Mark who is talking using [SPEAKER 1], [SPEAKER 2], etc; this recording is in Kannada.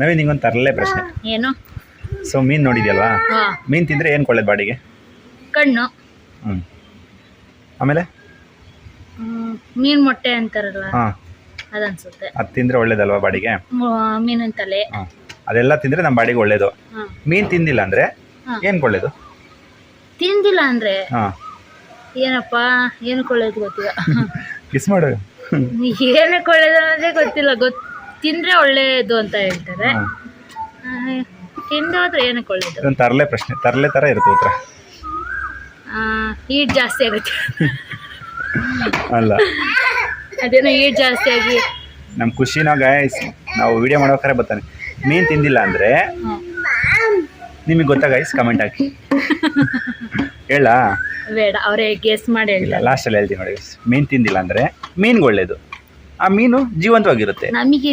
[SPEAKER 1] ನವೀನ್ ನಿಂಗೊಂದು ತರಲೇ ಪ್ರಶ್ನೆ.
[SPEAKER 2] ಏನು?
[SPEAKER 1] ಸೊ ಮೀನು ನೋಡಿದ್ಯಲ್ವಾ?
[SPEAKER 2] ಹಾ.
[SPEAKER 1] ಮೀನು ತಿಂದರೆ ಏನು ಕೊಳ್ಳೋದು ಬಾಡಿಗೆ?
[SPEAKER 2] ಕಣ್ಣು.
[SPEAKER 1] ಆಮೇಲೆ
[SPEAKER 2] ಮೀನ್ ಮೊಟ್ಟೆ ಅಂತಾರಲ್ವಾ,
[SPEAKER 1] ಹಾಂ,
[SPEAKER 2] ಅದನ್ಸುತ್ತೆ.
[SPEAKER 1] ಅದು ತಿಂದರೆ ಒಳ್ಳೇದಲ್ವಾ ಬಾಡಿಗೆ?
[SPEAKER 2] ಮೀನಿನ ತಲೆ.
[SPEAKER 1] ಹಾಂ, ಅದೆಲ್ಲ ತಿಂದರೆ ನಮ್ಮ ಬಾಡಿಗೆ ಒಳ್ಳೇದು. ಮೀನು ತಿಂದಿಲ್ಲ ಅಂದರೆ ಏನು ಕೊಳ್ಳೋದು?
[SPEAKER 2] ತಿಂದಿಲ್ಲ ಅಂದ್ರೆ
[SPEAKER 1] ಹಾಂ,
[SPEAKER 2] ಏನಪ್ಪಾ, ಏನು ಕೊಳ್ಳೋದು ಗೊತ್ತಿಲ್ಲ.
[SPEAKER 1] ಕಿಸ್ ಮಾಡು.
[SPEAKER 2] ಏನಕ್ಕೆ ಒಳ್ಳೇದು ಅನ್ನೋದೇ ಗೊತ್ತಿಲ್ಲ. ತಿಂದ್ರೆ ಒಳ್ಳೇದು ಅಂತ ಹೇಳ್ತಾರೆ. ತಿಂದೋದ್ರೆ ಏನಕ್ಕೆ ಒಳ್ಳೇದು?
[SPEAKER 1] ಇದೊಂದು ತರಲೆ ಪ್ರಶ್ನೆ, ತರಲೆ ಥರ ಇರುತ್ತೆ ಉತ್ತರ.
[SPEAKER 2] ಈಟ್ ಜಾಸ್ತಿ ಆಗುತ್ತೆ.
[SPEAKER 1] ಅಲ್ಲ,
[SPEAKER 2] ಅದೇನೋ ಈಟ್ ಜಾಸ್ತಿ ಆಗಿ
[SPEAKER 1] ನಮ್ಮ ಖುಷಿನ ಗಾಯ್ಸ್, ನಾವು ವಿಡಿಯೋ ಮಾಡೋಕ್ಕಾರೆ ಬರ್ತಾನೆ. ಮೀನು ತಿಂದಿಲ್ಲ ಅಂದರೆ ನಿಮಗೆ ಗೊತ್ತಾ ಗಾಯ್ಸ್? ಕಮೆಂಟ್ ಹಾಕಿ. ಹೇಳ
[SPEAKER 2] ಬೇಡ, ಅವರೇ ಗೆಸ್ ಮಾಡಿ
[SPEAKER 1] ಇಲ್ಲ,
[SPEAKER 2] ಹೇಳ್ತಾರೆ.
[SPEAKER 1] ಲಾಸ್ಟಲ್ಲಿ ಹೇಳ್ತೀನಿ ನೋಡಿ. ಮೀನು ತಿಂದಿಲ್ಲ ಅಂದರೆ ಮೀನ್ಗೆ ಒಳ್ಳೇದು. ಆ ಮೀನು ಜೀವಂತವಾಗಿರುತ್ತೆ.
[SPEAKER 2] ನಮಗೆ